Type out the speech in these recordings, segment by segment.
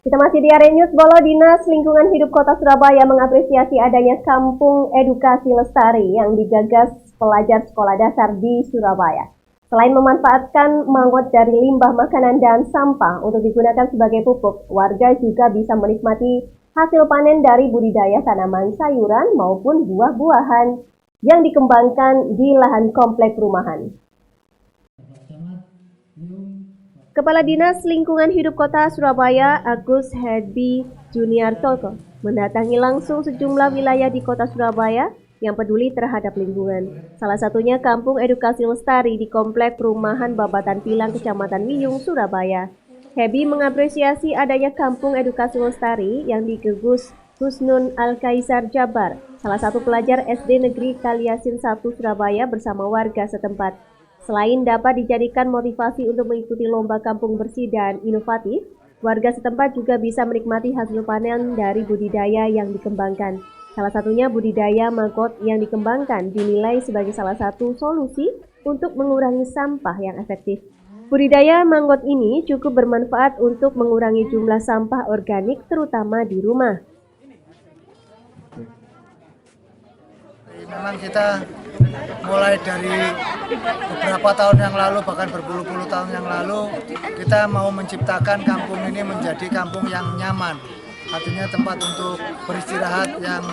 Kita masih di area News Bolo. Dinas Lingkungan Hidup Kota Surabaya mengapresiasi adanya Kampung Edukasi Lestari yang digagas pelajar sekolah dasar di Surabaya. Selain memanfaatkan mangut dari limbah makanan dan sampah untuk digunakan sebagai pupuk, warga juga bisa menikmati hasil panen dari budidaya tanaman sayuran maupun buah-buahan yang dikembangkan di lahan komplek perumahan. Kepala Dinas Lingkungan Hidup Kota Surabaya, Agus Hedi Juniarto, mendatangi langsung sejumlah wilayah di Kota Surabaya yang peduli terhadap lingkungan. Salah satunya Kampung Edukasi Lestari di Komplek Perumahan Babatan Pilang, Kecamatan Wiyung, Surabaya. Hebi mengapresiasi adanya Kampung Edukasi Lestari yang digegus Husnun Al-Kaisar Jabar, salah satu pelajar SD Negeri Kaliasin 1 Surabaya bersama warga setempat. Selain dapat dijadikan motivasi untuk mengikuti lomba kampung bersih dan inovatif, warga setempat juga bisa menikmati hasil panen dari budidaya yang dikembangkan. Salah satunya budidaya maggot yang dikembangkan dinilai sebagai salah satu solusi untuk mengurangi sampah yang efektif. Budidaya maggot ini cukup bermanfaat untuk mengurangi jumlah sampah organik terutama di rumah. Memang kita mulai dari beberapa tahun yang lalu, bahkan berpuluh-puluh tahun yang lalu, kita mau menciptakan kampung ini menjadi kampung yang nyaman. Artinya tempat untuk beristirahat yang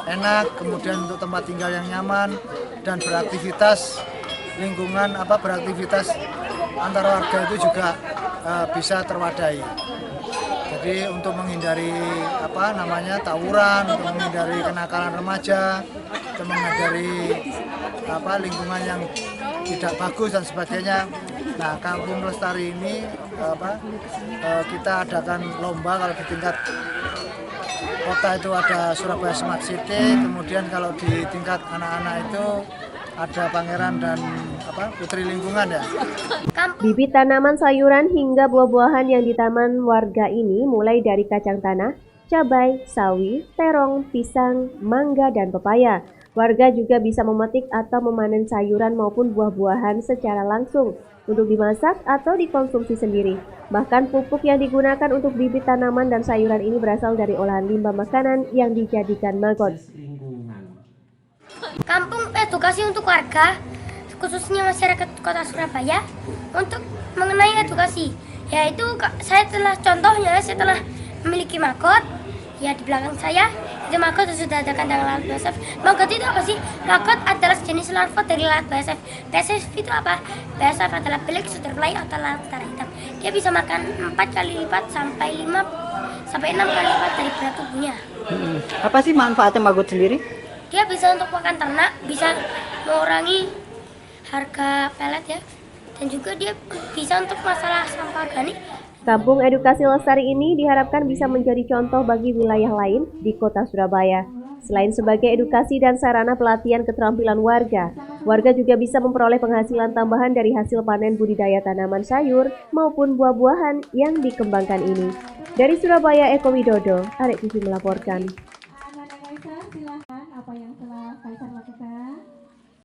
enak, kemudian untuk tempat tinggal yang nyaman, dan beraktivitas lingkungan, beraktivitas antara warga itu juga bisa terwadai. Jadi untuk menghindari tawuran, untuk menghindari kenakalan remaja, untuk menghindari lingkungan yang tidak bagus dan sebagainya. Nah, Kampung Lestari ini kita adakan lomba. Kalau di tingkat kota itu ada Surabaya Smart City, kemudian kalau di tingkat anak-anak itu ada Pangeran dan Putri Lingkungan ya. Bibit tanaman sayuran hingga buah-buahan yang di taman warga ini mulai dari kacang tanah, cabai, sawi, terong, pisang, mangga, dan pepaya. Warga juga bisa memetik atau memanen sayuran maupun buah-buahan secara langsung untuk dimasak atau dikonsumsi sendiri. Bahkan pupuk yang digunakan untuk bibit tanaman dan sayuran ini berasal dari olahan limbah makanan yang dijadikan maggot. Kampung edukasi untuk warga, khususnya masyarakat Kota Surabaya, untuk mengenai edukasi. Yaitu saya telah memiliki maggot, ya di belakang saya itu maggot sudah ada kandang lalat BASF. Maggot itu apa sih? Maggot adalah jenis larva dari lalat BASF. BASF itu apa? BASF adalah belik butterfly atau lalat tara hitam. Dia bisa makan 4 kali lipat sampai 6 kali lipat dari berat tubuhnya. Apa sih manfaatnya maggot sendiri? Dia bisa untuk makan ternak, bisa mengurangi harga pelet ya, dan juga dia bisa untuk masalah sampah organik. Kampung Edukasi Lestari ini diharapkan bisa menjadi contoh bagi wilayah lain di Kota Surabaya. Selain sebagai edukasi dan sarana pelatihan keterampilan warga, warga juga bisa memperoleh penghasilan tambahan dari hasil panen budidaya tanaman sayur maupun buah-buahan yang dikembangkan ini. Dari Surabaya, Eko Widodo, Arek TV melaporkan. Silahkan apa yang telah Kaisar lakukan.